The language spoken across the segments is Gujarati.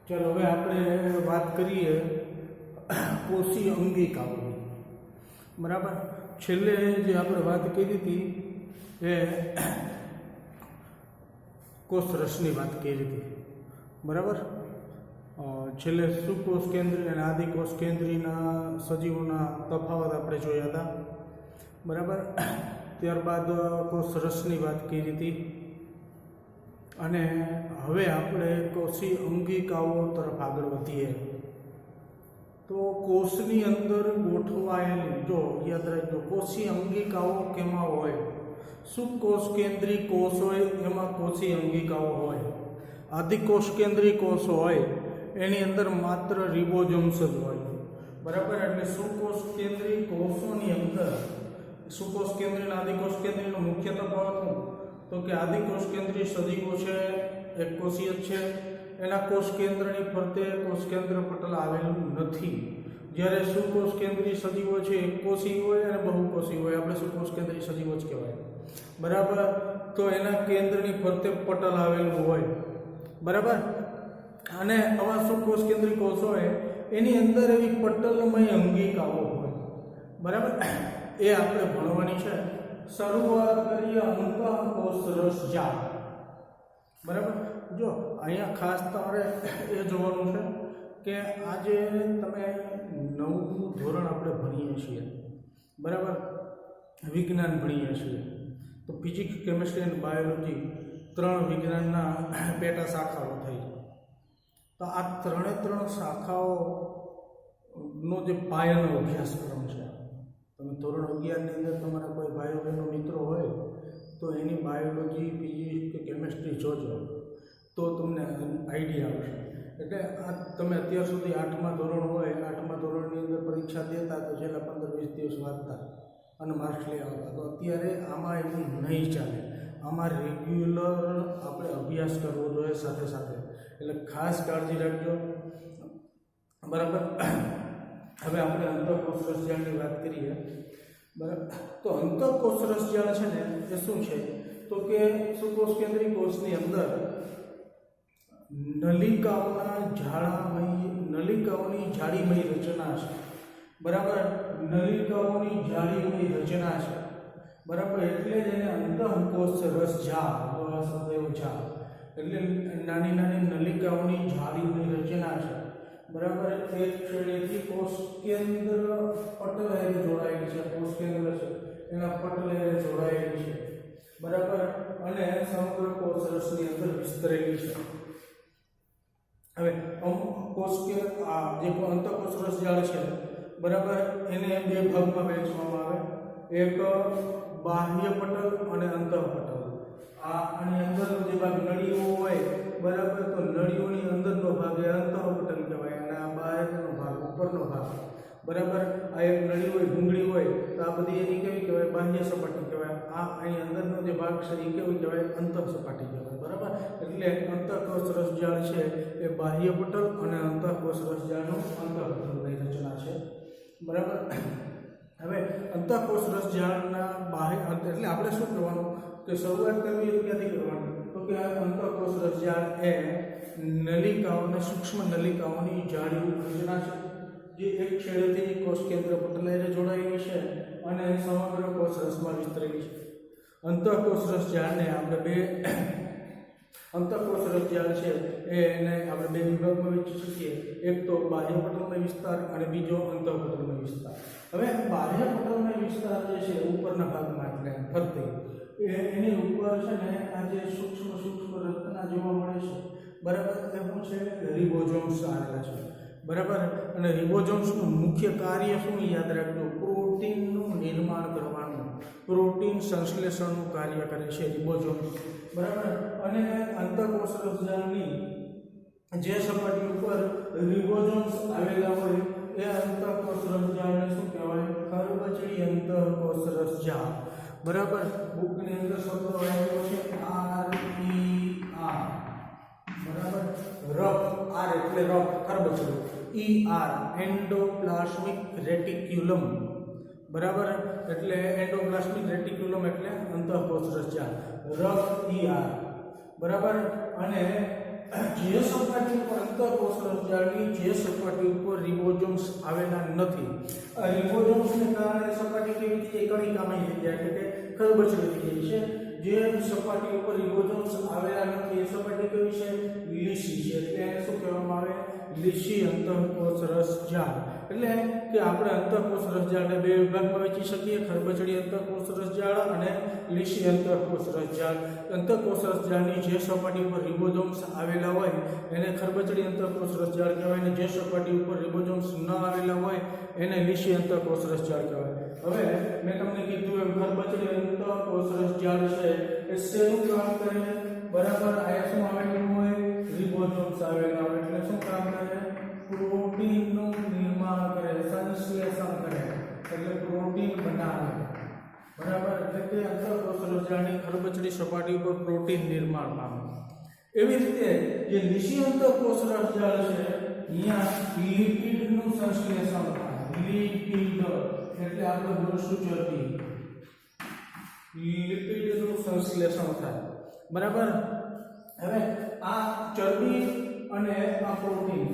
ચાલો હવે આપણે વાત કરીએ કોષી અંગિકાઓની. બરાબર, છેલ્લે જે આપણે વાત કરી હતી એ કોષરસની વાત કરી હતી. બરાબર, છેલ્લે સુકોષ કેન્દ્રી અને આદિકોષ કેન્દ્રીના સજીવોના તફાવત આપણે જોયા હતા. બરાબર, ત્યારબાદ કોષરસની વાત કરી હતી અને હવે આપણે કોષી અંગિકાઓ તરફ આગળ વધીએ. તો કોષની અંદર ગોઠવાયેલી, જો યાદ રાખજો, કોષી અંગિકાઓ કેમાં હોય? સુકોષ કેન્દ્રી કોષ હોય એમાં કોષી અંગિકાઓ હોય. આદિકોષ કેન્દ્રી કોષ હોય એની અંદર માત્ર રિબોઝોમ્સ જ હોય. બરાબર, એટલે સુકોષ કેન્દ્રી કોષોની અંદર સુકોષ કેન્દ્રી અને આદિકોષ કેન્દ્રીનો મુખ્ય તફાવત શું? તો કે આદિકોષ કેન્દ્રી સજીવો છે એક કોષીય છે, એના કોષ કેન્દ્રની ફરતે કોષ કેન્દ્ર પટલ આવેલું નથી. જ્યારે સુકોષ કેન્દ્રી સજીવો છે એક કોષી હોય અને બહુકોષી હોય, આપણે સુકોષ કેન્દ્રી સજીવો જ કહેવાય. બરાબર, તો એના કેન્દ્રની ફરતે પટલ આવેલું હોય. બરાબર, અને આવા સુકોષ કેન્દ્રી કોષ હોય એની અંદર એવી પટલમય અંગિકાઓ હોય. બરાબર, એ આપણે ભણવાની છે. શરૂઆત કરીએ અંતઃકોષરસ જાળ. બરાબર, જો અહીંયા ખાસ તમારે એ જોવાનું છે કે આજે તમે 9મું ધોરણ આપણે ભણીએ છીએ. બરાબર, વિજ્ઞાન ભણીએ છીએ. તો ફિઝિક્સ, કેમિસ્ટ્રી અને બાયોલોજી 3 વિજ્ઞાનના પેટા શાખાઓ થઈ. તો આ 3 શાખાઓનો જે પાયાનો અભ્યાસક્રમ છે, તમે ધોરણ 11ની અંદર તમારા કોઈ ભાઈઓ બહેનો મિત્રો હોય તો એની બાયોલોજી, ફિઝિક્સ કે કેમિસ્ટ્રી જોજો તો તમને આઈડિયા આવશે. એટલે આ તમે અત્યાર સુધી 8મા ધોરણ હોય, 8મા ધોરણની અંદર પરીક્ષા દેતા તો છેલ્લા 15-20 દિવસ વાંચતા અને માર્ક્સ લઈ આવતા. તો અત્યારે આમાં એવું નહીં ચાલે. આમાં રેગ્યુલર આપણે અભ્યાસ કરવો જોઈએ સાથે સાથે. એટલે ખાસ કાળજી રાખજો. બરાબર, હવે આપણે અંતઃકોષરસ જાળની વાત કરીએ. બરાબર, તો અંતઃકોષરસ જાળ છે ને એ શું છે? તો કે સુકોષ કેન્દ્રી કોષની અંદર નલિકાઓની જાળીમય રચના છે. બરાબર, નલિકાઓની જાળીમય રચના છે. બરાબર, એટલે જ એને અંતઃકોષરસ જાળ જાળ એટલે નાની નાની નલિકાઓની જાળીમય રચના છે. બરાબર, એક છેડેથી કોષ કેન્દ્ર પટલ જોડાયેલી છે. કોષ કેન્દ્ર છે એના પટલ જોડાયેલી છે. બરાબર, અને સમગ્ર કોષરસની અંદર વિસ્તરેલી છે. હવે કોષ કે આ જે અંતઃકોષરસ જાળ છે, બરાબર, એને 2 ભાગમાં વહેંચવામાં આવે. એક બાહ્ય પટલ અને અંતઃપટલ. આની અંદરનો જે ભાગ નળીઓ હોય, બરાબર, તો નળીઓની અંદરનો ભાગ એ અંતઃપટલ કહેવાય અને આ બહારનો ભાગ, ઉપરનો ભાગ. બરાબર, આ એક નળી હોય, ભૂંગળી હોય, તો આ બધી એની કેવી કહેવાય? બાહ્ય સપાટી કહેવાય. આ અહીં અંદરનો જે ભાગ છે એ કેવું કહેવાય? અંતઃ સપાટી કહેવાય. બરાબર, એટલે અંતઃકોષરસ જાળ છે એ બાહ્ય પટલ અને અંતઃકોષરસ જાળનું અંતઃપટલની રચના છે. બરાબર, હવે અંતઃકોષરસ જાળના બાહ્ય એટલે આપણે શું કરવાનું કે શરૂઆત કરવી એ ક્યાંથી કરવાની? તો કે આ અંતઃકોષરસ જાળ એ નલિકાઓને, સૂક્ષ્મ નલિકાઓની જાળી રચના છે જે એક છેડેથી કોષ કેન્દ્ર પટલ જોડાયેલી છે અને સમગ્ર કોષરસમાં વિસ્તરેલી છે. અંતઃકોષરસ જાળને આપણે અંતઃકોષરસ જાળ છે એને આપણે 2 વિભાગમાં વહેંચી શકીએ. એક તો બાહ્ય પટલમય વિસ્તાર અને બીજો અંતઃપટલમય વિસ્તાર. હવે બાહ્ય પટલમય વિસ્તાર જે છે ઉપરના ભાગમાં એટલે ફરતે એની ઉપર છે ને આ જે સૂક્ષ્મ રચના જોવા મળે છે. બરાબર, એવું છે રિબોઝોમ્સ આવેલા છે. બરાબર, અને રિબોઝોમ્સનું મુખ્ય કાર્ય શું? યાદ રાખજો, પ્રોટીનનું નિર્માણ કરવાનું, પ્રોટીન સંશ્લેષણનું કાર્ય કરે છે રિબોઝોમ્સ. બરાબર, અને અંતઃકોષરસ જાળની જે સપાટી ઉપર રિબોઝોમ્સ આવેલા હોય એ અંતઃકોષરસ જાળને શું કહેવાય? ખરબચડી અંતઃકોષરસ જાળ. બરાબર, બુકની અંદર શબ્દ વાપરેલો છે RER. બરાબર, રફ, R એટલે રફ, ખરબચડું. ER endoplasmic reticulum. બરાબર, એટલે એન્ડોપ્લાસ્મિક રેટિક્યુલમ એટલે અંતઃકોષરસ જાળ. Rough ER. બરાબર, અને જે સપાટી પર અંતઃકોષ રસજાળની જે સપાટી ઉપર રિબોઝોમ્સ આવેલા નથી. આ રિબોઝોમ્સને કારણે સપાટી કેવી થઈ જાય? કણિકામય થઈ જાય, એટલે કે ખરબચડી થઈ જાય છે. જે સપાટી ઉપર રિબોઝોમ્સ આવેલા નથી એ સપાટી કેવી છે? લીસી છે. એટલે એને શું કહેવામાં આવે? લીસી અંતઃકોષ રસજાળ. એટલે કે આપણે અંતઃકોષ રસજાળને બે વિભાગમાં વહેંચી શકીએ: ખરબચડી અંતઃકોષ રસજાળ અને લીસી અંતઃકોષ રસજાળ. અંતઃકોષ રસજાળની જે સપાટી ઉપર રિબોઝોમ્સ આવેલા હોય એને ખરબચડી અંતઃકોષ રસજાળ કહેવાય, અને જે સપાટી ઉપર રિબોઝોમ્સ ન આવેલા હોય એને લીસી અંતઃકોષ રસજાળ કહેવાય. હવે મેં તમને કીધું એમ ખરબચડી અંતઃકોષ રસજાળ છે એ શેનું કામ કરે? બરાબર, આ શું આવેલું હોય? રિબોઝોમ્સ આવેલા હોય. એટલે શું કામ કરે? પ્રોટીનનું નિર્માણ કરે, સંશ્લેષણ કરે, એટલે પ્રોટીન બનાવે. બરાબર, એટલે કે અંતઃકોષ રસજાળની ખરબચડી સપાટી ઉપર પ્રોટીન નિર્માણ પામે. એવી રીતે જે લીસી અંતઃકોષ રસજાળ છે અહીંયા લિપિડનું સંશ્લેષણ થાય. લિપિડ એટલે આપણે બોલશું ચરબી. લિપિડનું સંશ્લેષણ થાય. બરાબર, હવે આ ચરબી અને આ પ્રોટીન,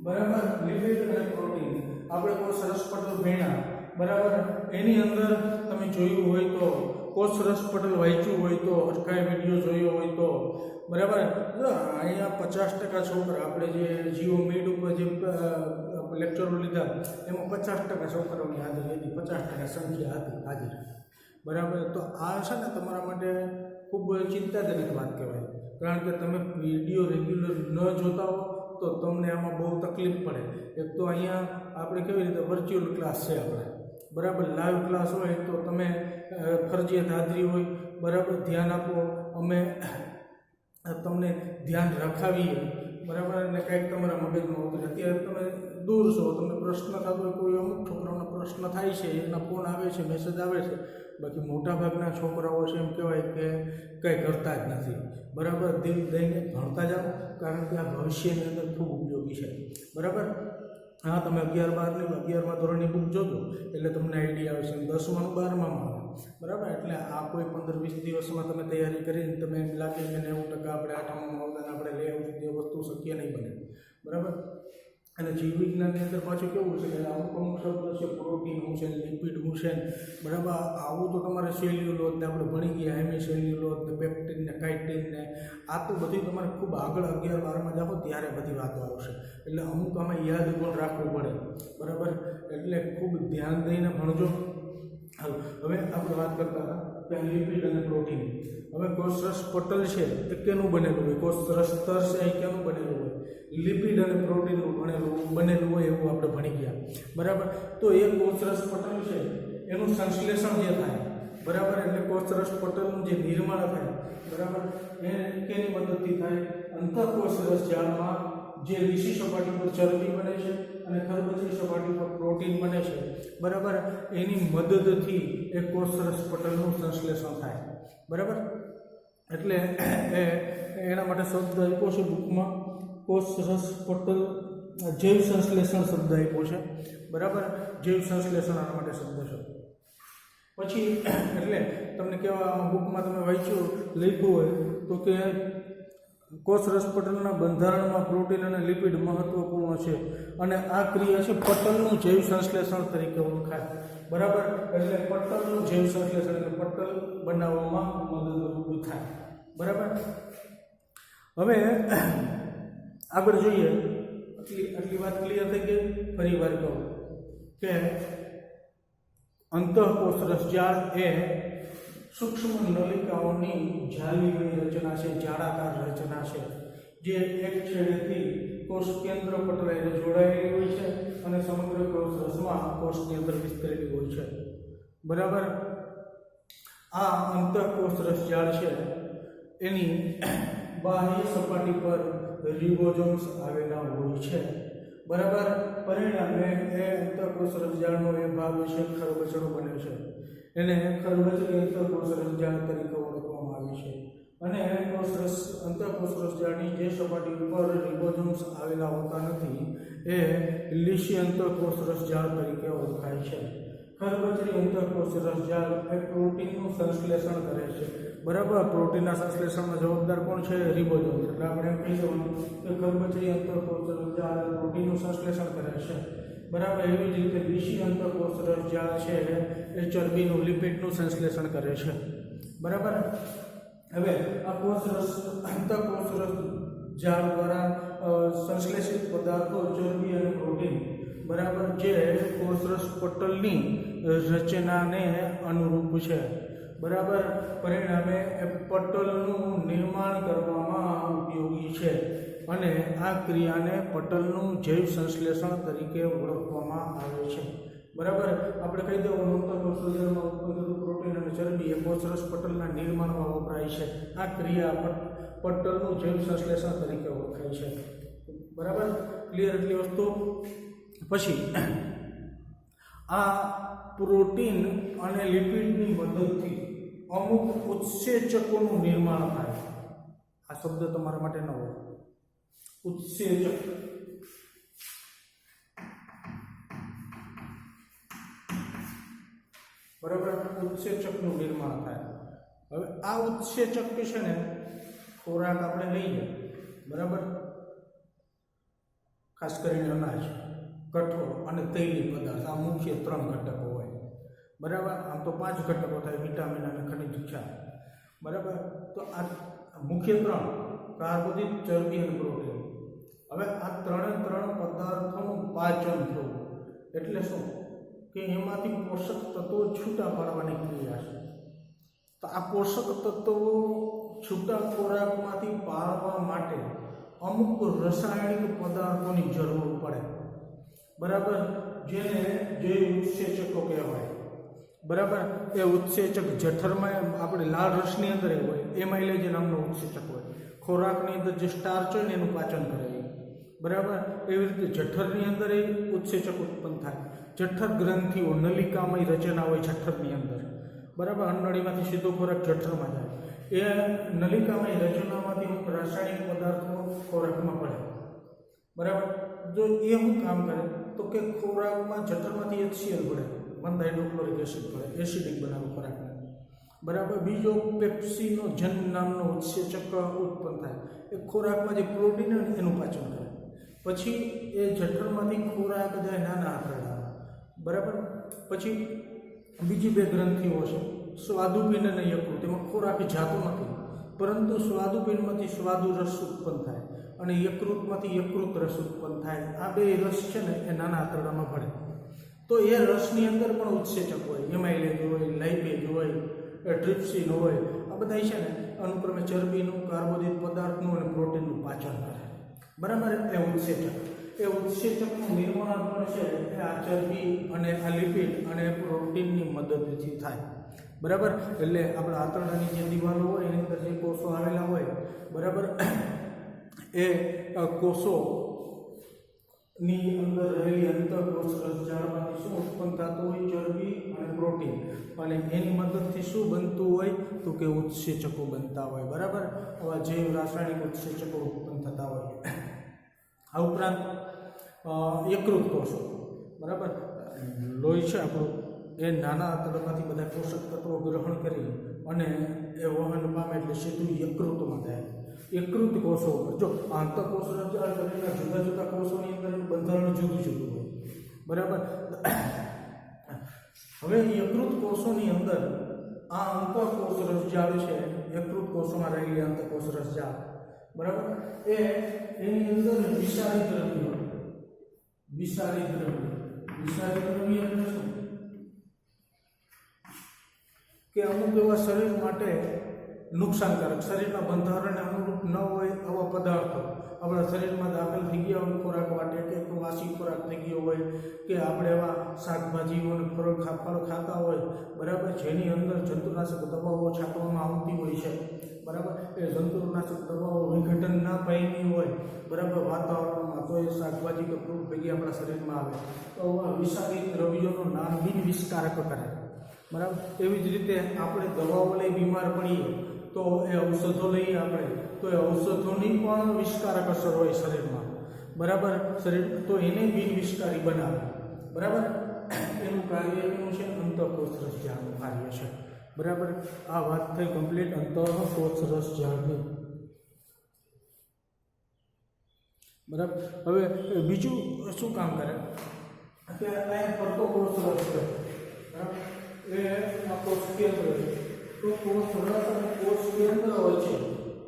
બરાબર, લિપિડ અને પ્રોટીન આપણે કોષ રસપટલ ભણ્યા. બરાબર, એની અંદર તમે જોયું હોય તો, કોષ રસપટલ વાંચ્યું હોય તો, અટકાય વિડીયો જોયો હોય તો, બરાબર, અહીંયા 50% છોકરા આપણે જે જીઓ મીડ ઉપર જે લેક્ચરો લીધા એમાં 50% છોકરાઓની હાજરી હતી, 50% સંખ્યા હતી હાજર. બરાબર, તો આ છે ને તમારા માટે ખૂબ ચિંતાજનક વાત કહેવાય, કારણ કે તમે વિડીયો રેગ્યુલર ન જોતા હો તો તમને આમાં બહુ તકલીફ પડે. એક તો અહીંયા આપણે કેવી રીતે વર્ચ્યુઅલ ક્લાસ છે આપણે, બરાબર, લાઈવ ક્લાસ હોય તો તમે ફરજિયાત હાજરી હોય. બરાબર, ધ્યાન આપો, અમે તમને ધ્યાન રખાવીએ. બરાબર, અને કંઈક તમારા મગજમાં ઉતરે. અત્યારે તમે દૂર છો, તમને પ્રશ્ન થતો હોય, કોઈ અમુક છોકરાઓનો પ્રશ્ન થાય છે, એના ફોન આવે છે, મેસેજ આવે છે. બાકી મોટાભાગના છોકરાઓ છે એમ કહેવાય કે કંઈ કરતા જ નથી. બરાબર, દિલ દઈને ભણતા જાઓ, કારણ કે આ ભવિષ્યની અંદર ખૂબ ઉપયોગી છે. બરાબર, હા, તમે 11મા ધોરણની બુક જોજો એટલે તમને આઈડિયા આવશે. 10માનું 12મામાં આવે. બરાબર, એટલે આ કોઈ 15-20 દિવસમાં તમે તૈયારી કરીને તમે એમ લાગે કે 90% આપણે 8મામાં આવતા આપણે લઈ આવીશું, તે વસ્તુ શક્ય નહીં બને. બરાબર, અને જીવ વિજ્ઞાનની અંદર પાછું કેવું છે કે અમુક શબ્દ છે, પ્રોટીન હું છે, લિપિડ હું છે. બરાબર, આવું તો તમારે સેલ્યુલોઝ ને આપણે ભણી ગયા, હેમી સેલ્યુલોઝ ને, પેપ્ટિન ને, કાઇટિન ને, આ તો બધી તમારે ખૂબ આગળ 11-12માં જાઓ ત્યારે બધી વાતો આવશે. એટલે અમુક આમાં યાદ પણ રાખવું પડે. બરાબર, એટલે ખૂબ ધ્યાન દઈને ભણજો. હવે આપણે વાત કરતા હતા કે લિપિડ અને પ્રોટીન. હવે કોષ રસપટલ છે એ કેનું બનેલું હોય? કોષ રસતર છે એ કેનું બનેલું હોય? લિપિડ અને પ્રોટીનનું બનેલું હોય એવું આપણે ભણી ગયા. બરાબર, તો એ કોષ રસપટલ છે એનું સંશ્લેષણ જે થાય, બરાબર, એટલે કોષ રસપટલનું જે નિર્માણ થાય, બરાબર, એ કેની મદદથી થાય? અંતઃકોષ રસજાળમાં જે લીસી સપાટી પર ચરબી બને છે અને ખરબચડી સપાટી પર પ્રોટીન બને છે, બરાબર, એની મદદથી એ કોષ રસપટલનું સંશ્લેષણ થાય. બરાબર, એટલે એના માટે શબ્દ આપ્યો છે બુકમાં, કોષ રસપટલ જૈવ સંશ્લેષણ શબ્દ આપ્યો છે. બરાબર, જૈવ સંશ્લેષણ આના માટે શબ્દ છે. પછી એટલે તમને કેવા બુકમાં તમે વાંચ્યું લખ્યું હોય તો કે કોષ રસપટલના બંધારણમાં પ્રોટીન અને લિપિડ મહત્વપૂર્ણ છે અને આ ક્રિયા છે પટલનું જૈવ સંશ્લેષણ તરીકે ઓળખાય. બરાબર, એટલે પટલનું જૈવ સંશ્લેષણ એટલે પટલ બનાવવામાં મદદરૂપ થાય. બરાબર, હવે આગળ જોઈએ. આટલી વાત ક્લિયર થઈ ગઈ. ફરી વાર કહું કે અંતઃકોષ રસજાળ એ સૂક્ષ્મ નલિકાઓની જાળીવાળી રચના છે, જાળાકાર રચના છે, જે એક છેડેથી કોષ કેન્દ્ર પટલાઈને જોડાયેલી હોય છે અને સમગ્ર કોષ રસમાં કોષની અંદર વિસ્તરેલી હોય છે. બરાબર, આ અંતઃકોષ રસજાળ છે એની બાહ્ય સપાટી પર રિબોઝોમ્સ આવેલા હોય છે. બરાબર, પરિણામે એ અંતઃકોષ રસજાળનો એ ભાગ છે ખરબચડો બને છે. એને ખરબચડી અંતઃકોષ રસજાળ તરીકે ઓળખવામાં આવે છે. અને અંતઃકોષ રસજાળની જે સપાટી ઉપર રિબોઝોમ્સ આવેલા હોતા નથી એ લીસી અંતઃકોષ રસજાળ તરીકે ઓળખાય છે. ખરબચડી અંતઃકોષ રસજાળ એ પ્રોટીનનું સંશ્લેષણ કરે છે. બરાબર. પ્રોટીનના સંશ્લેષણમાં જવાબદાર કોણ છે? રિબોઝોમ. એટલે આપણે એમ કહી દેવાનું કે ગર્ભચર્ય અંતઃકોષ રસજાળ પ્રોટીનનું સંશ્લેષણ કરે છે. બરાબર. એવી જ રીતે બીસી અંતઃકોષ રસજાળ છે એ ચરબીનું લિપિડનું સંશ્લેષણ કરે છે. બરાબર. હવે આ અંતઃકોષ રસજાળ દ્વારા સંશ્લેષિત પદાર્થો ચરબી અને પ્રોટીન બરાબર જે કોષરસ પટલની રચનાને અનુરૂપ છે. બરાબર. પરિણામે એ પટલનું નિર્માણ કરવામાં ઉપયોગી છે અને આ ક્રિયાને પટલનું જૈવ સંશ્લેષણ તરીકે ઓળખવામાં આવે છે. બરાબર. આપણે કહી દેવાનું અંતઃકોષ રસજાળમાં ઉત્પન્ન થતું પ્રોટીન અને ચરબી એ કોષરસ પટલના નિર્માણમાં વપરાય છે. આ ક્રિયા પટલનું જૈવ સંશ્લેષણ તરીકે ઓળખાય છે. બરાબર. ક્લિયર એટલી વસ્તુ. પછી આ પ્રોટીન અને લિપિડની મદદથી અમુક ઉત્સેચકોનું નિર્માણ થાય. આ શબ્દ તમારા માટે ન હોય. ઉત્સેચક. બરાબર. ઉત્સેચકનું નિર્માણ થાય. હવે આ ઉત્સેચક છે ને ખોરાક આપણે લઈએ. બરાબર. ખાસ કરીને અનાજ, કઠોળ અને તૈલી પદાર્થ આ મુખ્ય 3 ઘટકો હોય. બરાબર. આમ તો 5 ઘટકો થાય: વિટામિન અને ખનિજ ક્ષાર. બરાબર. તો આ મુખ્ય 3 કાર્બોદિત, ચરબી અને પ્રોટીન. હવે આ 3 પદાર્થોનું પાચન થવું એટલે શું કે એમાંથી પોષક તત્વો છૂટા પાડવાની ક્રિયા છે. તો આ પોષક તત્વો છૂટા ખોરાકમાંથી પાડવા માટે અમુક રસાયણિક પદાર્થોની જરૂર પડે. બરાબર. જેને જે ઉત્સેચકો કહેવાય. બરાબર. એ ઉત્સેચક જઠરમાં આપણે લાળ રસની અંદર હોય એમાઇલેજ નામનો ઉત્સેચક હોય. ખોરાકની અંદર જે સ્ટાર્ચ હોય ને એનું પાચન કરે. બરાબર. એવી રીતે જઠરની અંદર એ ઉત્સેચક ઉત્પન્ન થાય. જઠર ગ્રંથિઓ નલિકામય રચના હોય જઠરની અંદર. બરાબર. અન્નળીમાંથી સીધો ખોરાક જઠરમાં જાય. એ નલિકામય રચનામાંથી અમુક રાસાયણિક પદાર્થો ખોરાકમાં પડે. બરાબર. જો એ શું કામ કરે તો કે ખોરાકમાં જઠરમાંથી HCl પડે, મંદ હાઇડ્રોક્લોરિક એસિડ પડે, એસિડિક બનાવે ખોરાકને. બરાબર. બીજો પેપ્સિનોજન નામનો ઉત્સેચક ઉત્પન્ન થાય. એ ખોરાકમાં જે પ્રોટીન હોય એનું પાચન કરે. પછી એ જઠરમાંથી ખોરાક જાય નાના આંતરડા. બરાબર. પછી બીજી 2 ગ્રંથિઓ છે, સ્વાદુપિંડ અને યકૃત. એમાં ખોરાક જાતો નથી, પરંતુ સ્વાદુપિંડમાંથી સ્વાદુ રસ ઉત્પન્ન થાય અને યકૃતમાંથી યકૃત રસ ઉત્પન્ન થાય. આ 2 રસ છે ને એ નાના આંતરડામાં ભળે. તો એ રસની અંદર પણ ઉત્સેચક હોય. એમાઇલેજ હોય, લાઇપેજ હોય, ટ્રિપ્સિન હોય. આ બધા છે ને અનુક્રમે ચરબીનું, કાર્બોદિત પદાર્થનું અને પ્રોટીનનું પાચન કરે. બરાબર. એ ઉત્સેચક. એ ઉત્સેચકનું નિર્માણ પણ છે એ આ ચરબી અને આ લિપિડ અને પ્રોટીનની મદદથી થાય. બરાબર. એટલે આપણા આંતરડાની જે દિવાલો હોય એની અંદર જે કોષો આવેલા હોય. બરાબર. એ કોષોની અંદર રહેલી અંતઃકોષ રસજાળમાંથી શું ઉત્પન્ન થતું હોય? ચરબી અને પ્રોટીન. અને એની મદદથી શું બનતું હોય તો કે ઉત્સેચકો બનતા હોય. બરાબર. આવા જૈવ રાસાયણિક ઉત્સેચકો ઉત્પન્ન થતા હોય. આ ઉપરાંત યકૃત કોષો. બરાબર. લોહી છે આપણું એ નાના આંતરડામાંથી બધા પોષક તત્વો ગ્રહણ કરી અને એ વહન પામે એટલે સીધું યકૃતમાં જાય. યકૃત કોષો ઉપર જો આંતરકોષ રસજાળ શરીરના જુદા જુદા કોષોની અંદર બંધારણ જુદું જુદું હોય. બરાબર. હવે યકૃત કોષોની અંદર આ અંતઃકોષ રસજાળ છે, યકૃત કોષોમાં રહેલી અંતઃકોષ રસજાળ. બરાબર. એની અંદર વિષારી દ્રવ્ય. વિષારી દ્રવ્ય એટલે શું કે અમુક એવા શરીર માટે નુકસાનકારક, શરીરના બંધારણને અનુરૂપ ન હોય આવા પદાર્થો આપણા શરીરમાં દાખલ થઈ ગયા હોય ખોરાક માટે, કે વાસી ખોરાક થઈ ગયો હોય, કે આપણે એવા શાકભાજીઓ અને ફળ ખાતા હોય. બરાબર. જેની અંદર જંતુનાશક દવાઓ છાંટવામાં આવતી હોય છે. બરાબર. એ જંતુનાશક દવાઓ વિઘટન ના પામી હોય. બરાબર. વાતાવરણમાં તો એ શાકભાજી કે ફ્રૂટ ભેગી આપણા શરીરમાં આવે તો વિષારી દ્રવ્યોનો નામ બિનવિષકારક કરે. બરાબર. એવી જ રીતે આપણે દવાઓ લઈ બીમાર પડીએ તો એ ઔષધો લઈએ આપણે તો એ ઔષધોની પણ વિષકારક અસર હોય શરીરમાં. બરાબર. શરીર તો એને બિનવિષકારી બનાવે. બરાબર. એનું કાર્ય એનું છે અંતઃકોષ રસજાળનું કાર્ય છે. बराबर आ बात थी कम्प्लीट अंतःकोषरस जाळनी। बराबर हवे बीजू शू काम करे अत्यारे फरतो कोषरस छे बराबर ए आ कोष केंद्र तो कोषरस અને कोष केंद्र वच्चे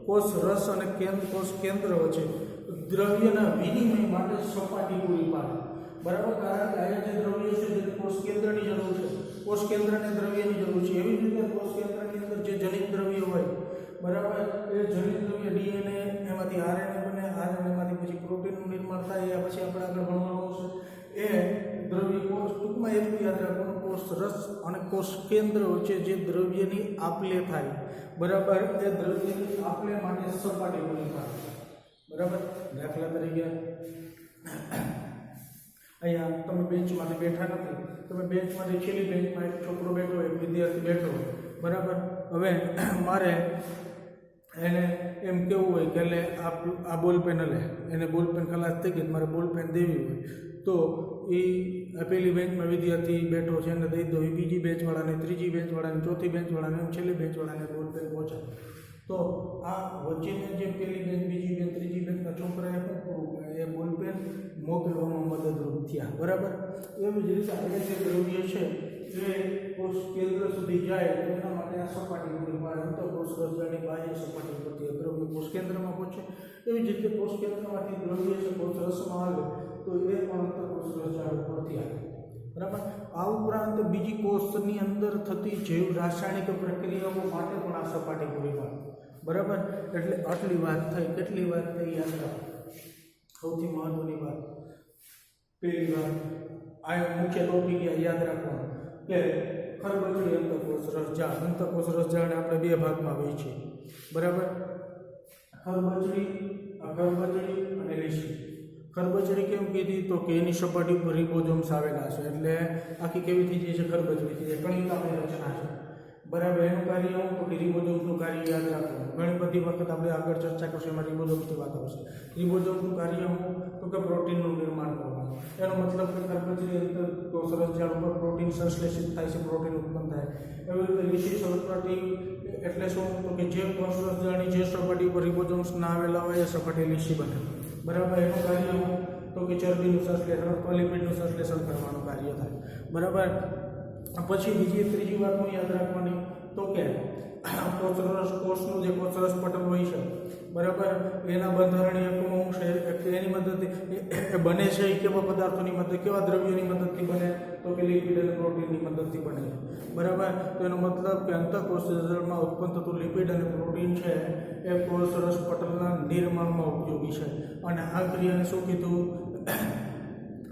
कोषरस અને कोष केंद्र वच्चे द्रव्यना विनिमय माटे सपाटी पूरी पाडे बराबर कारण के आ जे द्रव्य छे ते कोष केंद्रनी जरूर छे कोष केंद्रने द्रव्यनी जरूर छे एवी रीते कोष केंद्रनी अंदर जे जनित द्रव्य होय बराबर ए जनित द्रव्य डीएनए एमांथी आरएनए बने आरएनए मांथी पछी प्रोटीननुं निर्माण थाय या पछी आपणे આગળ ભણવાનું છે ए द्रव्य कोष टूंकमां एटલું याद રાખવાનું कोष रस અને कोष केंद्र वच्चे जे द्रव्यनी आपले थाय बराबर ए द्रव्यनी आपले माटे सपाटी पूरी पाडे बराबर दाखला तरीके अहींया तमे बेंच माटे बैठा नथी तमे बेंच माटे छेल्ली बेंच मां एक छोकरो बैठो एक विद्यार्थी बैठो बराबर हवे मारे एने एम केवुं होय के ले आ बॉल पेन ले एने बॉल पेन खलास थई गई मारे बॉल पेन देवी होय तो ए पहली बेंच में विद्यार्थी बैठो छे ने दई दो बीजी बेंच वाला ने तीजी बेंच वाला ने चौथी बेंच वाला ने छेल्ली बेंच वाला ने बॉल पेन पहोंचे तो आ वच्चे जे पहली बेंच बीजी बेंच तीजी बेंच ना छोकराए पण पूरुं ए बॉल पेन मोकलवामां मददरूप थया बराबर एवी ज रीते आ जे द्रव्य छे ए कोष केंद्र सुधी जाए एना माटे आ सपाटी पूरी पाडे अंतःकोषरसजाळनी बाह्य सपाटी परथी द्रव्य कोष केंद्रमां पहोंचे एवी ज रीते कोष केंद्रमांथी द्रव्य छे कोषरसमां आवे तो ए पण अंतःकोषरसजाळ परथी आवे बराबर आ उपरांत बीजी कोषनी अंदर थती जैव रासायणिक प्रक्रियाओ माटे पण आ सपाटी पूरी पाडे बराबर एटले आटली वात थई કેટલી વાત થઈ યાદ રાખો સૌથી મહત્વની વાત પહેલી વાત આ મુખ્ય ટોપિક યાદ રાખવાનો કે ખરબચડી અંતઃકોષરસજાળને આપણે બે ભાગમાં વહેંચીએ બરાબર ખરબચડી અને લીસી ખરબચડી કેમ કીધી તો કે એની સપાટી ઉપર રિબોઝોમ્સ આવેલા છે એટલે આખી કેવી થઈ જાય છે ખરબચડી થઈ જાય કણિકાની રચના છે बराबर एनु कार्य हूँ तो कि रिबोसोम्सनु कार्य याद रखो घणी बधी वखत आपणे आगळ चर्चा करशुं एमां रिबोसोम्सनी वात आवशे रिबोसोम्सनु कार्य हूँ तो कि प्रोटीननुं निर्माण करवानुं एनो मतलब कि खरबचडी अंतःकोषरसजाळ पर प्रोटीन संश्लेषित थाय छे प्रोटीन उत्पन्न थाय एवी रीते विशेष सपाटी एटले शुं तो कि जे कोषरसजाळनी जे सपाटी पर रिबोसोम्स ना आवेला होय ए सपाटी લીસી बने बराबर एनुं कार्य हूँ तो कि चरबीनुं संश्लेषण अथवा लिपिडनुं संश्लेषण करवानुं कार्य थाय बराबर पछी बीजी त्रीजी बात याद रखवानी तो कि कोषનું જે કોષરસ પટલ હોય છે બરાબર એના બંધારણીય ગુણો છે એની મદદથી એ બને છે કેવા પદાર્થોની મદદ કેવા દ્રવ્યોની મદદથી બને તો કે લિપિડ અને પ્રોટીનની મદદથી બને બરાબર તો એનો મતલબ કે અંતઃકોષરસજાળમાં ઉત્પન્ન થતું લિપિડ અને પ્રોટીન છે એ કોષરસ પટલના નિર્માણમાં ઉપયોગી છે અને આ ક્રિયાને શું કીધું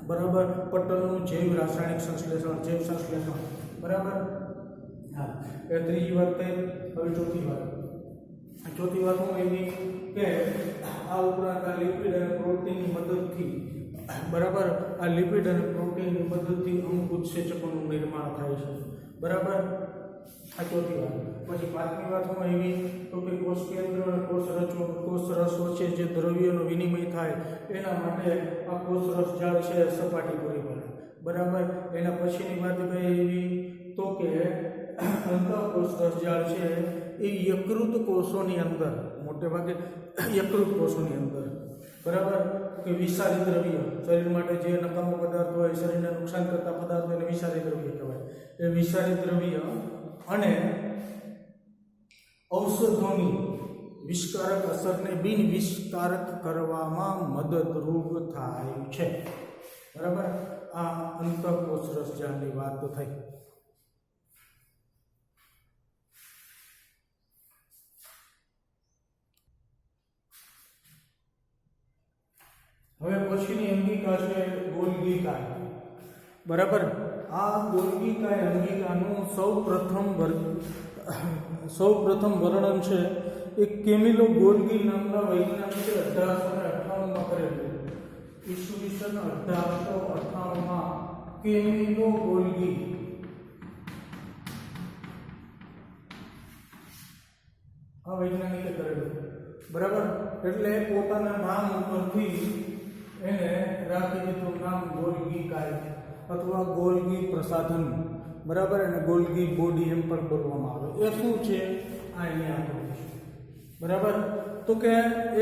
बराबर पटलનું जैव रासायनिक संश्लेषण जैव संश्लेषण बराबर हाँ ए त्रीजी बात थई हवे चौथी बात हूँ एवी के आ उपरांत आ लिपिड अने प्रोटीननी मददथी बराबर आ लिपिड अने प्रोटीननी मददथी अमुक उत्सेचकोनुं निर्माण थाय छे बराबर आ चौथी बात पछी पांचमी बात हूँ एवी तो कि कोष केंद्र और कोषरस वच्चे जे द्रव्योनो विनिमय थाय एना माटे आ कोषरसजाळ छे सपाटी पूरी पाडे बराबर एना पछीनी बात कही एवी तो कि अंतःकोषरसजाळ छे ए यकृत कोषोनी अंदर मोटे भागे यकृत कोषोनी अंदर बराबर कि विषारी द्रव्य शरीर माटे जे नकामो पदार्थ होय शरीरने नुकसान करता पदार्थ एने विषारी द्रव्य कहेवाय ए विषारी द्रव्य અને ઔષધોની વિષકારક અસરને બિન વિષકારક કરવામાં મદદરૂપ થાય છે બરાબર આ અંતઃકોષરસજાળની વાત થઈ હવે પછીની અંગિકા છે ગોલ્ગી કાય બરાબર आ गोल्गी काय अंगिकाનું સૌપ્રથમ વર્ણન છે એક કેમિલો ગોલ્ગી નામના વૈજ્ઞાનિકે 1858 માં કરેલું ઈસવીસન 1858 માં કેમિલો ગોલ્ગી આ વૈજ્ઞાનિકે કરેલું બરાબર એટલે પોતાના નામ ઉપરથી એને રાખી દીધું નામ ગોલ્ગી काय अथवा गोल्गी प्रसाधन बराबर અને ગોલ્ગી બોડી એમ પણ બોલવામાં આવે એ શું છે આ અહીંયા આપણે બરાબર તો કે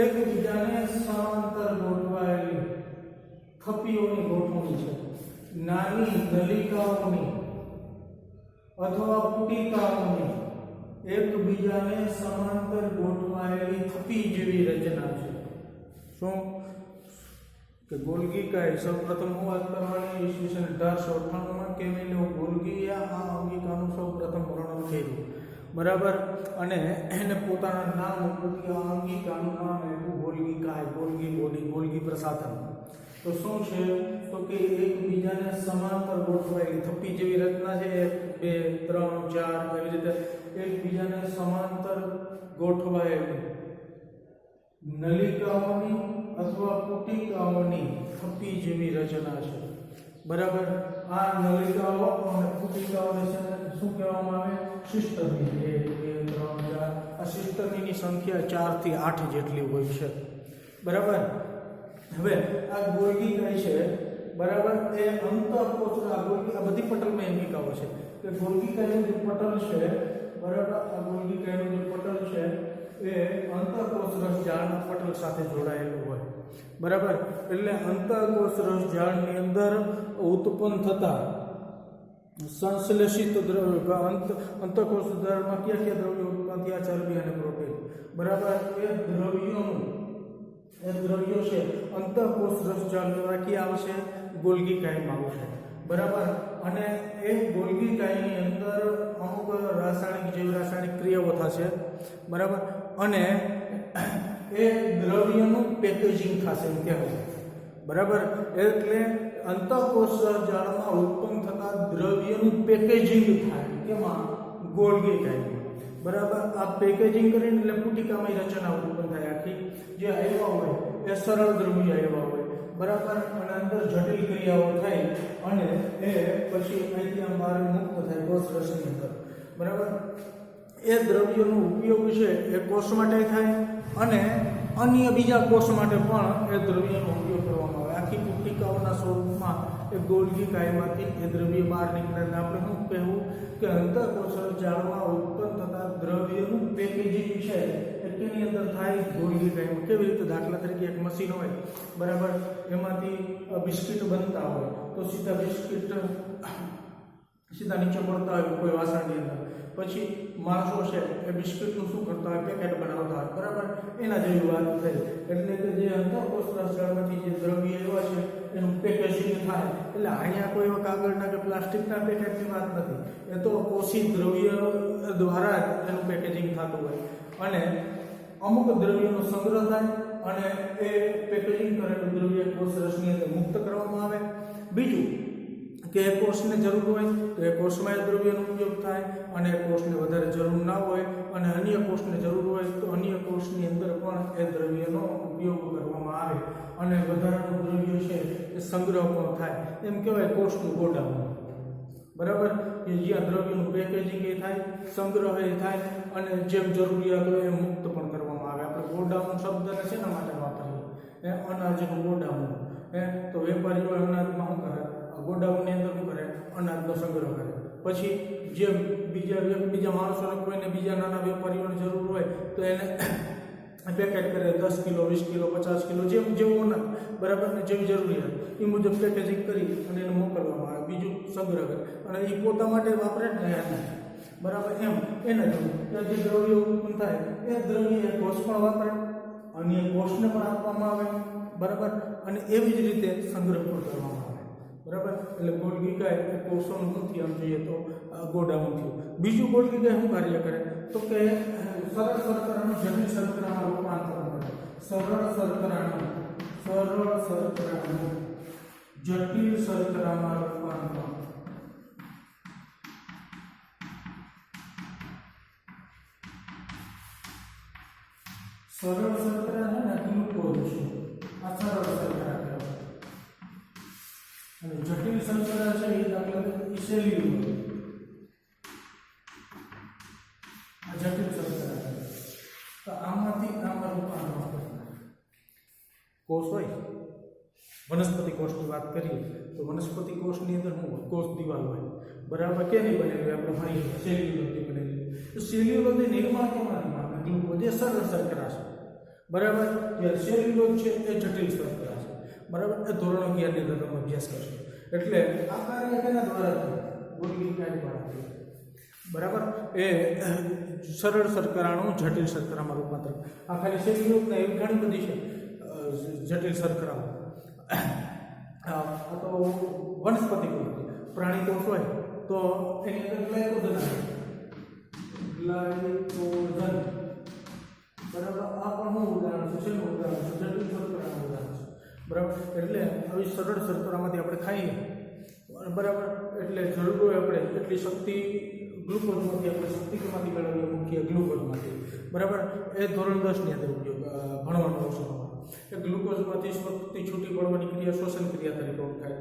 એકબીજાને સમાંતર ગોઠવાયેલી થપ્પીઓની ગોઠવણી છે નાની નલિકાઓની અથવા પુટિકાઓની એકબીજાને સમાંતર ગોઠવાયેલી થપ્પી જેવી રચના છે શું કે ગોલ્ગી કાય સૌપ્રથમ વાત કરવાની ઈસવીસન 1898 કેમેલિયો ગોલ્ગીયા આ અંગિકાનું સૌપ્રથમ વર્ણન કર્યું બરાબર અને એને પોતાના નામ ઉપરથી આ અંગિકાનું નામ આપ્યું ગોલ્ગી કાય ગોલ્ગી બોડી ગોલ્ગી પ્રસાધન તો શું છે તો કે એકબીજાને સમાંતર ગોઠવાયેલી થપ્પી જેવી રચના છે 1 2 3 4 એવી રીતે એકબીજાને સમાંતર ગોઠવાયેલી નલિકાઓની અથવા પુટિકાઓની થપ્પી જેવી રચના છે બરાબર આ નલિકાઓ અને પુટિકાઓને શું કહેવામાં આવે સિસ્ટમી 1 2 3 4 આ સિસ્ટમીની સંખ્યા 4 થી 8 જેટલી હોય છે બરાબર હવે આ ગોલ્ગી કાય છે બરાબર એ અંતઃકોષ આ ગોલ્ગી આ બધી પટલમાં અંગિકાઓ છે કે ગોલ્ગી કાયનું જે પટલ છે બરાબર આ ગોલ્ગી કાયનું જે પટલ છે એ અંતઃકોષ રસજાળના પટલ સાથે જોડાયેલું હોય બરાબર એટલે અંતઃકોષ રસજાળની અંદર ઉત્પન્ન થતા સંશ્લેષિત દ્રવ્યો અંતઃકોષ દ્રવ્યમાં કયા દ્રવ્યો ઉત્પન્ન થયા ચરબી અને પ્રોટીન બરાબર એ દ્રવ્યો છે અંતઃકોષ રસજાળ દ્વારા ક્યાં આવશે ગોલ્ગી કાયમાં આવશે બરાબર અને એ ગોલ્ગી કાયની અંદર અમુક રાસાયણિક જેવી રાસાયણિક ક્રિયાઓ થશે બરાબર અને એ દ્રવ્યનું પેકેજિંગ થશે એમ કહેવાય બરાબર એટલે અંતઃકોષ જાળમાં ઉત્પન્ન થતા દ્રવ્યનું પેકેજિંગ થાય કેમાં ગોલ્ગી કાયમાં બરાબર આ પેકેજિંગ કરીને એટલે પુટિકામાં રચના ઉત્પન્ન થાય આખી જે આવ્યા હોય એ સરળ દ્રવ્ય આવ્યા હોય બરાબર અને અંદર જટિલ ક્રિયાઓ થાય અને એ પછી અહીંથી આમ બહાર મુક્ત થાય કોષ રસની અંદર બરાબર એ દ્રવ્યનો ઉપયોગ છે એ કોષ માટે થાય અને અન્ય બીજા કોષ માટે પણ એ દ્રવ્યનો ઉપયોગ કરવામાં આવે આખી પુટિકાઓના સ્વરૂપમાં એ ગોલ્ગી કાયમાંથી એ દ્રવ્ય બહાર નીકળે આપણે શું કહેવું કે અંતઃકોષ જાળમાં ઉત્પન્ન થતા દ્રવ્યનું પેકેજિંગ છે એની અંદર થાય ગોલ્ગી કાયમાં કેવી રીતે દાખલા તરીકે એક મશીન હોય બરાબર એમાંથી બિસ્કિટ બનતા હોય તો સીધા બિસ્કિટ સીધા નીચે પડતા હોય કોઈ વાસણની અંદર પછી માણસો છે એ બિસ્કિટનું શું કરતા હોય પેકેટ બનાવતા હોય બરાબર એના જેવી વાત થઈ એટલે કે જે અંતઃકોષ રસજાળમાંથી જે દ્રવ્ય એવા છે એનું પેકેજિંગ થાય એટલે અહીંયા કોઈ એવા કાગળના કે પ્લાસ્ટિકના પેકેટની વાત નથી એ તો કોષી દ્રવ્ય દ્વારા જ એનું પેકેજિંગ થતું હોય અને અમુક દ્રવ્યનો સંગ્રહ થાય અને એ પેકેજિંગ કરેલું દ્રવ્ય કોષ રસની અંદર મુક્ત કરવામાં આવે બીજું કે એ કોષને જરૂર હોય તો એ કોષમાં એ દ્રવ્યનો ઉપયોગ થાય અને એ કોષને વધારે જરૂર ના હોય અને અન્ય કોષને જરૂર હોય તો અન્ય કોષની અંદર પણ એ દ્રવ્યનો ઉપયોગ કરવામાં આવે અને વધારાનું દ્રવ્ય છે એ સંગ્રહ પણ થાય એમ કહેવાય કોષનું ગોડાઉન બરાબર કે જ્યાં દ્રવ્યનું પેકેજિંગ એ થાય સંગ્રહ એ થાય અને જેમ જરૂરિયાત હોય એ મુક્ત પણ કરવામાં આવે આપણે ગોડાઉન શબ્દને શેના માટે વાપરીએ અનાજનું ગોડાઉન તો વેપારીઓ અનાજમાં શું કરે ગોડાઉનની અંદર શું કરે અનાજનો સંગ્રહ કરે પછી જે બીજા માણસોને કોઈને બીજા નાના વેપારીઓની જરૂર હોય તો એને પેકેટ કરે 10 કિલો 20 કિલો 50 કિલો જેવું અનાજ બરાબર ને જેવી જરૂરિયાત એ મુજબ પેકેજિંગ કરી અને એને મોકલવામાં આવે બીજું સંગ્રહ કરે અને એ પોતા માટે વાપરે ને અનાજ બરાબર એમ એના જેવું જે દ્રવ્ય ઉત્પન્ન થાય એ દ્રવ્ય કોષ પણ વાપરે અન્ય કોષને પણ આપવામાં આવે બરાબર અને એવી જ રીતે સંગ્રહ પણ કરવામાં આવે બરાબર એટલે ગોલ્ગી કાય એ કોષોનું નથી આમ જોઈએ તો ગોડાઉન થયું બીજું ગોલ્ગી કાય શું કાર્ય કરે તો કે સરળ શર્કરાનું જટિલ શર્કરામાં રૂપાંતર કરે સરળ શર્કરાનું જટિલ શર્કરામાં રૂપાંતર સરળ શર્કરા છે ને ગ્લુકોઝ છે આ સરળ શર્કરા કહેવાય અને જટિલ શર્કરા છે એ દાખલા તરીકે સેલ્યુલોઝ આ જટિલ શર્કરા છે તો આમાંથી આમાં રૂપાંતર કોષ હોય વનસ્પતિ કોષની વાત કરીએ તો વનસ્પતિ કોષની અંદર શું હોય? કોષ દિવાલ હોય, બરાબર. કેની બનેલી? આપણે ભણીએ સેલ્યુલોઝથી બનેલી. તો સેલ્યુલોઝનું નિર્માણ કેમાંથી પામે? ગ્લુકોઝ એ સરળ શર્કરા છે, બરાબર. જે સેલ્યુલોઝ છે એ જટિલ શર્કરા છે, બરાબર. એ ધોરણ 11 ની અંદર તમે અભ્યાસ કરશો. એટલે આ કાર્ય કેના દ્વારા થાય? ગોલ્ગી કાય દ્વારા થાય, બરાબર. એ સરળ શર્કરાનું જટિલ શર્કરામાં રૂપાંતર. આ ખાલી સેલ્યુલોઝ ને એવી ઘણી બધી છે જટિલ શર્કરાઓ. તો વનસ્પતિ કોષ, પ્રાણી કોષ હોય તો એની અંદર ગ્લાયકોજન આવે, ગ્લાયકોજન, બરાબર. આ પણ શું ઉદાહરણ છે? શેનું ઉદાહરણ છે? જટિલ શર્કરાનું ઉદાહરણ છે, બરાબર. એટલે આવી સરળ શર્કરામાંથી આપણે ખાઈએ, બરાબર. એટલે જરૂર હોય આપણે એટલી શક્તિ ગ્લુકોઝમાંથી આપણે શક્તિ કેમાંથી મેળવીએ? મુખ્ય ગ્લુકોઝમાંથી, બરાબર. એ ધોરણ 10 ની અંદર ઉપયોગ ભણવાનો આવશે. એ ગ્લુકોઝમાંથી શક્તિ છૂટી પડવાની ક્રિયા શ્વસન ક્રિયા તરીકે ઓળખાય.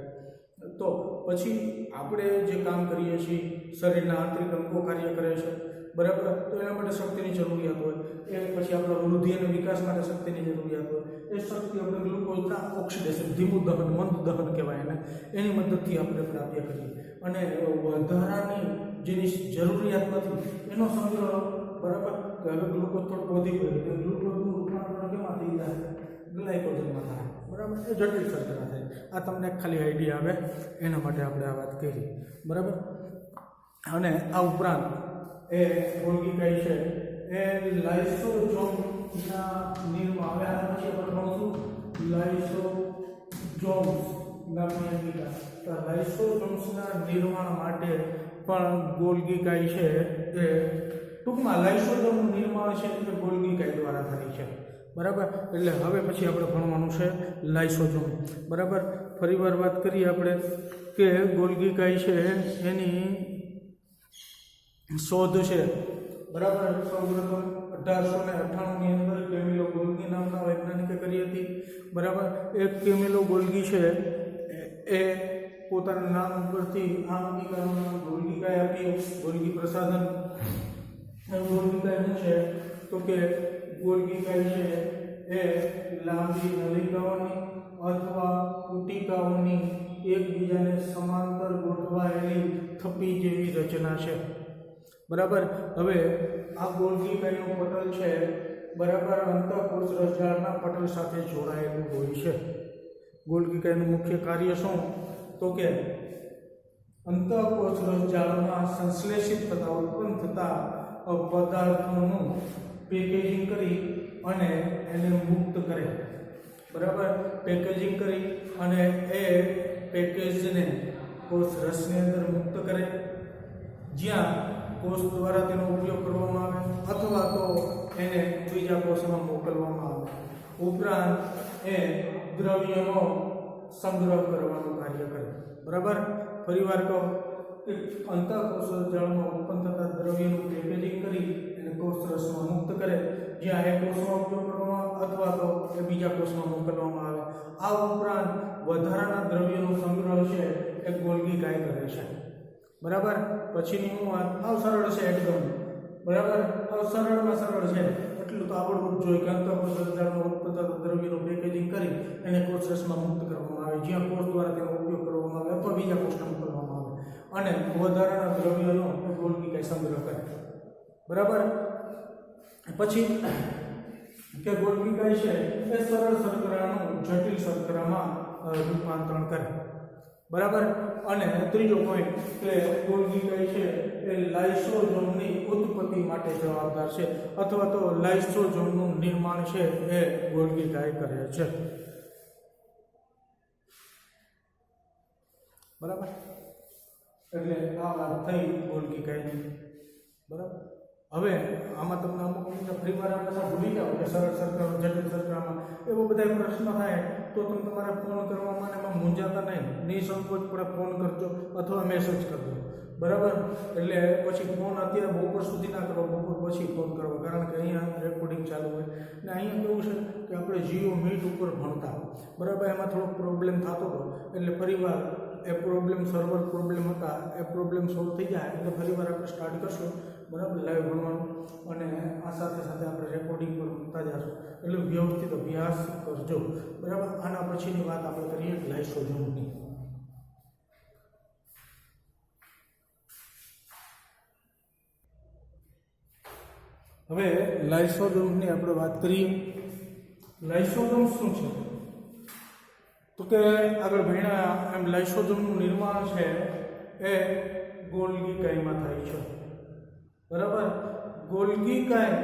તો પછી આપણે જે કામ કરીએ છીએ, શરીરના આંતરિક અંગો કાર્ય કરે છે, બરાબર. તો એના માટે શક્તિની જરૂરિયાત હોય. એ પછી આપણા વૃદ્ધિ અને વિકાસ માટે શક્તિની જરૂરિયાત હોય. એ શક્તિ આપણે ગ્લુકોઝના ઓક્સિડેશન, ધીમું દહન, મંદ દહન કહેવાય એને, એની મદદથી આપણે પ્રાપ્ત કરીએ. અને વધારાની જેની જરૂરિયાત નથી એનો સંગ્રહ, બરાબર. તો હવે ગ્લુકોઝ થોડુંક વધી ગયું તો ગ્લુકોઝનું રૂપાંતરણ કેમાંથી થાય? ગ્લાયકોજનમાં થાય, બરાબર. એ જટિલ શર્કરા થાય. આ તમને ખાલી આઈડિયા આવે એના માટે આપણે આ વાત કરી, બરાબર. અને આ ઉપરાંત એ ગોલ્ગી કાય છે એ લાઇસોસોમના નિર્માણ, હવે આના પછી આપણે ભણશું લાઇસોસોમ્સ નામની અંગિકા. તો લાઇસોસોમ્સના નિર્માણ માટે પણ ગોલ્ગી કાય છે એ ટૂંકમાં લાઇસોસોમનું નિર્માણ છે એ ગોલ્ગી કાય દ્વારા થાય છે, બરાબર. એટલે હવે પછી આપણે ભણવાનું છે લાઇસોસોમ, બરાબર. ફરીવાર વાત કરીએ આપણે કે ગોલ્ગી કાય છે એની શોધ છે, બરાબર. સૌપ્રથમ 1898 ની અંદર કેમિલો ગોલ્ગી નામના વૈજ્ઞાનિકે કરી હતી, બરાબર. એક કેમિલો ગોલ્ગી છે એ પોતાના નામ ઉપરથી આ અંગિકાનું નામ ગોલ્ગી કાય આપ્યું, ગોલ્ગી પ્રસાધન. ગોલ્ગી કાય શું છે? તો કે ગોલ્ગી કાય છે એ લાંબી નલિકાઓની અથવા કુટિકાઓની એકબીજાને સમાંતર ગોઠવાયેલી થપ્પી જેવી રચના છે, બરાબર. હવે આ ગોલ્ગી કાયનું પટલ છે, બરાબર, અંતઃકોષ રસજાળના પટલ સાથે જોડાયેલું હોય છે. ગોલ્ગી કાયનું મુખ્ય કાર્ય શું? તો કે અંતઃકોષ રસજાળમાં સંશ્લેષિત થતા ઉત્પન્ન થતા પદાર્થોનું પેકેજિંગ કરી અને એને મુક્ત કરે, બરાબર. પેકેજિંગ કરી અને એ પેકેજને કોષ રસની અંદર મુક્ત કરે, જ્યાં કોષ દ્વારા તેનો ઉપયોગ કરવામાં આવે અથવા તો એને બીજા કોષમાં મોકલવામાં આવે. ઉપરાંત એ દ્રવ્યનો સંગ્રહ કરવાનું કાર્ય કરે, બરાબર. ફરીવાર કહો કે અંતઃકોષ જાળમાં ઉત્પન્ન થતા દ્રવ્યનું પેકેજિંગ કરી અને કોષ રસમાં મુક્ત કરે, જ્યાં એ કોષમાં ઉપયોગ કરવામાં અથવા તો એ બીજા કોષમાં મોકલવામાં આવે. આ ઉપરાંત વધારાના દ્રવ્યનો સંગ્રહ છે એ ગોલ્ગી કાય કરે છે, બરાબર. પછીની હું વાત આવ સરળ છે એકદમ, બરાબર. આવ સરળમાં સરળ છે એટલું તો આવડવું જ જોઈએ કે અંતઃકોષ રસજાળમાં ઉત્પન્ન થતા દ્રવ્યનું પેકેજિંગ કરી એને કોષ રસમાં મુક્ત કરવામાં આવે, જ્યાં કોષ દ્વારા તેનો ઉપયોગ કરવામાં આવે અથવા બીજા કોષને મોકલવામાં આવે, અને વધારાના દ્રવ્યનો ગોલ્ગી કાય સંગ્રહ કરે, બરાબર. પછી કે ગોલ્ગી કાય છે એ સરળ શર્કરાનું જટિલ શર્કરામાં રૂપાંતરણ કરે, બરાબર. અને ત્રીજો પોઈન્ટ કે ગોલ્ગી કાય છે એ લાઇસોસોમની ઉત્પત્તિ માટે જવાબદાર છે અથવા તો લાઇસોસોમનું નિર્માણ છે એ ગોલ્ગી કાય કરે છે, બરાબર. એટલે આ વાત થઈ ગોલ્ગી કાયની, બરાબર. હવે આમાં તમને અમુક ફરીવાર આપણે ભૂલી જાઓ કે સરળ શર્કરા, જટિલ શર્કરામાં એવો બધા પ્રશ્ન થાય તો તમે તમારે ફોન કરવામાં એમાં મૂંઝાતા નહીં, નિસંકોચ પણ ફોન કરજો અથવા મેસેજ કરજો, બરાબર. એટલે પછી ફોન અત્યારે બપોર સુધી ના કરો, બપોર પછી ફોન કરો, કારણ કે અહીંયા રેકોર્ડિંગ ચાલુ હોય ને અહીંયા કેવું છે કે આપણે જીઓ મીટ ઉપર ભણતા, બરાબર. એમાં થોડોક પ્રોબ્લેમ થતો હતો એટલે ફરીવાર એ પ્રોબ્લેમ સર્વર પ્રોબ્લેમ હતા, એ પ્રોબ્લેમ સોલ્વ થઈ જાય એટલે ફરીવાર આપણે સ્ટાર્ટ કરશું, બરાબર, લાઈવ ભણવાનું. અને આ સાથે સાથે આપણે રેકોર્ડિંગ પર મૂકતા જશું એટલે વ્યવસ્થિત અભ્યાસ કરજો, બરાબર. આના પછી પછીની વાત આપણે કરીએ લાઇસોઝોમની. હવે લાઇસોઝોમની આપણે વાત કરીએ. લાઇસોઝોમ શું છે? તો કે આગળ ભણ્યા એમ લાઇસોઝોમનું નિર્માણ છે એ ગોલ્ગી કાયમાં થાય છે. બરાબર. ગોલ્ગી કાય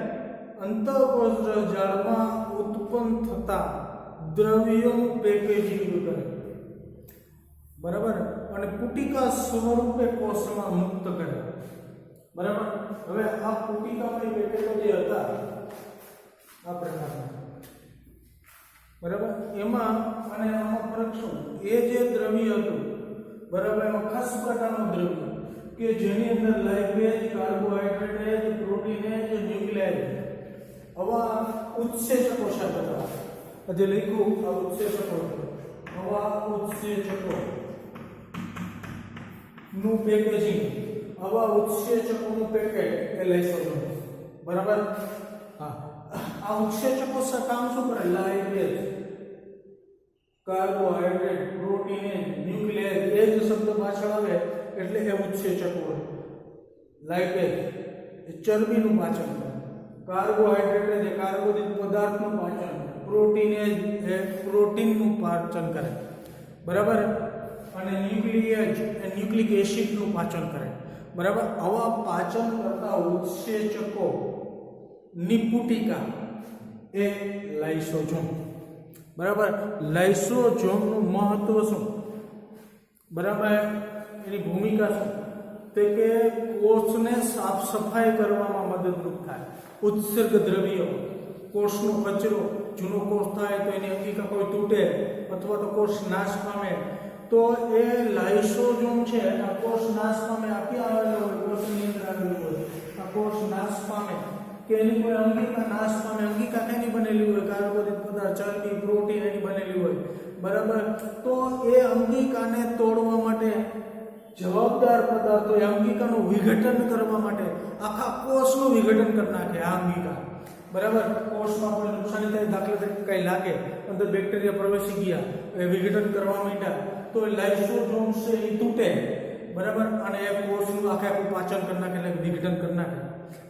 અંતઃકોષ જાળમાં ઉત્પન્ન થતા દ્રવ્યોનું પેકેજિંગ કરે. બરાબર. અને પુટિકા સ્વરૂપે કોષમાં મુક્ત કરે. બરાબર. હવે આ પુટિકામાં પેકેજો જે હતા આ પ્રકારના, બરાબર, એમાં અને આમાં ફરક શું? એ જે દ્રવ્ય હતું, બરાબર, એમાં ખાસ પ્રકારનું દ્રવ્ય કે જેની અંદર લાઇપેજ, કાર્બોહાઈડ્રેટ, પ્રોટીનેજ, ન્યુક્લિયાઇડ આવા ઉત્સેચકો સાથે હતા. જે લખ્યું આ ઉત્સેચકો, આવા ઉત્સેચકો નું પેકેજિંગ, આવા ઉત્સેચકોનું પેકેટ એ લાઇસોઝોમ. બરાબર. હા, આ ઉત્સેચકો કામ શું કરે? લાઇપેજ, કાર્બોહાઈડ્રેટ, પ્રોટીન, ન્યુક્લિયાઇડ, એ જ શબ્દ પાછળ આવે એટલે એ ઉત્સેચકો. લાઇપેજ એ ચરબીનું પાચન કરે, કાર્બોહાઈડ્રેટ જે કાર્બોદિત પદાર્થનું પાચન કરે, પ્રોટીન એ પ્રોટીનનું પાચન કરે. બરાબર. અને ન્યુક્લિયાઇડ એ ન્યુક્લિક એસિડનું પાચન કરે. બરાબર. આવા પાચન કરતા ઉત્સેચકો નિપુટિકા એ લાઇસોઝોમ. બરાબર. લાઇસોઝોમનું મહત્વ શું? બરાબર. એની ભૂમિકા શું? તે કે કોષને સાફ સફાઈ કરવામાં મદદરૂપ થાય. ઉત્સર્ગ દ્રવ્યો, કોષનો કચરો, જૂનો કોષ થાય તો એની અંગિકા કોઈ તૂટે અથવા તો કોષ નાશ પામે તો એ લાઇસોઝોમ છે આ કોષ નાશ પામે, આખી આવેલો હોય, કોષની અંદર આવેલું હોય, આ કોષ નાશ પામે કે એની કોઈ અંગિકા નાશ પામે. અંગિકા એની બનેલી હોય, કાર્બોદિત પદાર્થ, ચરબી, પ્રોટીન એની બનેલી હોય. બરાબર. તો એ અંગિકાને તોડવા માટે જવાબદાર પદાર્થો એ અંગિકાનું વિઘટન કરવા માટે આખા કોષનું વિઘટન કરી નાખે આ અંગિકા. બરાબર. કોષમાં કોઈ નુકસાની થાય, દાખલા તરીકે કંઈ લાગે, અંદર બેક્ટેરિયા પ્રવેશી ગયા, એ વિઘટન કરવા માંડ્યા તો લાઇસોઝોમ છે એ તૂટે. બરાબર. અને એ કોષનું આખું પાચન કરી નાખે, એટલે વિઘટન કરી નાખે.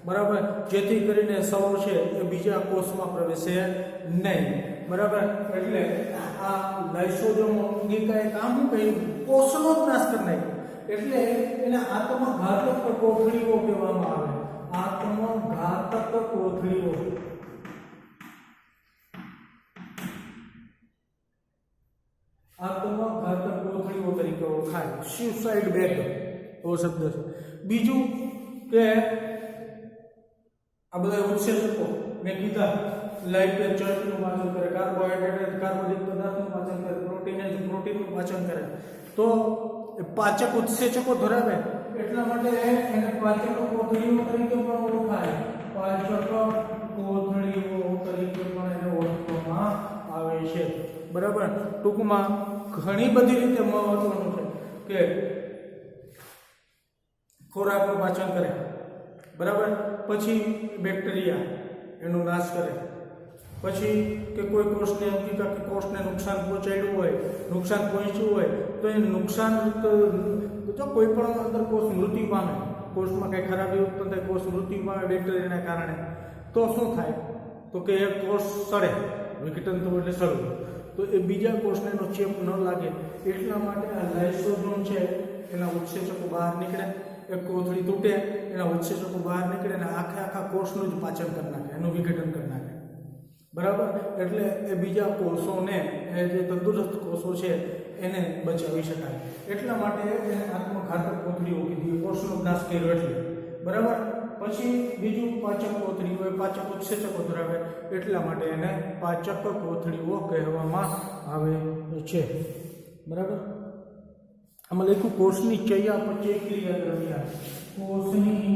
બરાબર. જેથી કરીને સૌ છે એ બીજા કોષમાં પ્રવેશે નહીં. બરાબર. એટલે આ લાઇસોઝોમ અંગિકાએ કામ કર્યું, કોષનો જ નાશ કરી નાખ્યો. એટલે એને આત્મઘાતક કોથળીઓ કહેવામાં આવે. આત્મઘાતક કોથળીઓ. આત્મઘાતક કોથળીઓ તરીકે ઓળખાય. સ્યુસાઇડ બેગ એવો શબ્દ છે. બીજું કે આ બધા ઉત્સેચકો મેં કીધા, લાઇપેજ ચરબીનું પાચન કરે, કાર્બોહાઈડ્રેટ કાર્બોદિત પદાર્થનું પાચન કરે, પ્રોટીનનું પાચન કરે. તો પાચક ઉત્સેચકો ધરાવે એટલા માટે એને પાચક કોથળીઓ તરીકે પણ ઓળખાય. પાચક કોથળીઓ તરીકે પણ એને ઓળખવામાં આવે છે. બરાબર. ટૂંકમાં ઘણી બધી રીતે મહત્વનું છે કે ખોરાકનું પાચન કરે. બરાબર. પછી બેક્ટેરિયા એનો નાશ કરે. પછી કે કોઈ કોષને અંગિકા કે કોષને નુકસાન પહોંચાડ્યું હોય, નુકસાન પહોંચ્યું હોય તો એ નુકસાન જો કોઈ પણ અંદર કોષ મૃત્યુ પામે, કોષમાં કંઈ ખરાબી ઉત્પન્ન થાય, કોષ મૃત્યુ પામે બેક્ટેરિયાના કારણે, તો શું થાય? તો કે એ કોષ સડે, વિઘટન થવું એટલે સડવું. તો એ બીજા કોષને એનો ચેપ ન લાગે એટલા માટે આ લાઇસોઝોમ છે એના ઉત્સેચકો બહાર નીકળે, એક કોથળી તૂટે, એના ઉત્સેચકો બહાર નીકળે અને આખા કોષનું જ પાચન કરી નાખે, એનું વિઘટન કરી નાખે. બરાબર. એટલે એ બીજા કોષોને, એ જે તંદુરસ્ત કોષો છે એને બચાવી શકાય. એટલા માટે એને આત્મઘાતક કોથળીઓ કીધી, કોષનો નાશ કર્યો એટલે. બરાબર. પછી બીજું પાચક કોથળીઓ, પાચક ઉત્સેચકો ધરાવે એટલા માટે એને પાચક કોથળીઓ કહેવામાં આવે છે. બરાબર. આમાં લખ્યું કોષની ચયાપચય ક્રિયા દરમિયાન, કોષની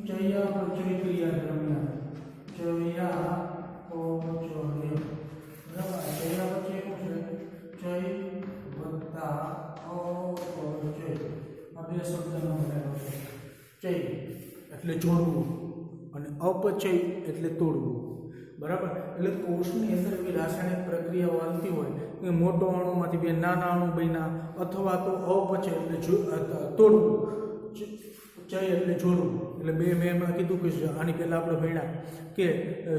ચયાપચય ક્રિયા દરમિયાન, ચય વત્તા અપચય, આ બે શબ્દનો બનેલો છે. ચય એટલે જોડવું અને અપચય એટલે તોડવું. બરાબર. એટલે કોષની અંદર એવી રાસાયણિક પ્રક્રિયાઓ હાલતી હોય કે મોટો અણુમાંથી બે નાના અણુ બન્યા, અથવા તો અપચય એટલે તોડવું, ચય એટલે જોડવું. એટલે મેં હમણાં કીધું કે આની પહેલાં આપણે ભણ્યા કે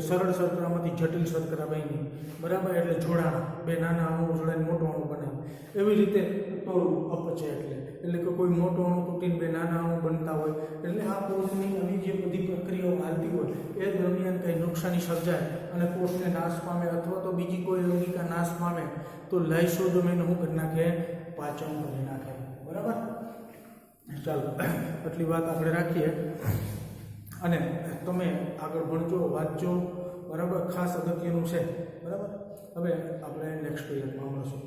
સરળ શર્કરામાંથી જટિલ શર્કરા બની, બરાબર, એટલે જોડાણ, બે નાના અણુ જોડાઈને મોટો અણુ બને. એવી રીતે તોડવું અપચય એટલે કે કોઈ મોટો અણુ તૂટીને બે નાના અણુ બનતા હોય. એટલે આ કોષની આવી જે બધી પ્રક્રિયાઓ હાલતી હોય એ દરમિયાન કંઈ નુકસાની સર્જાય અને કોષને નાશ પામે અથવા તો બીજી કોઈ અંગિકા નાશ પામે તો લાઇસોઝોમ એને શું કરી નાખે? પાચન કરી નાખે. બરાબર. ચાલો આટલી વાત આપણે રાખીએ અને તમે આગળ ભણજો, વાંચજો. બરાબર. ખાસ અગત્યનું છે. બરાબર. હવે આપણે નેક્સ્ટ યરમાં મળશું.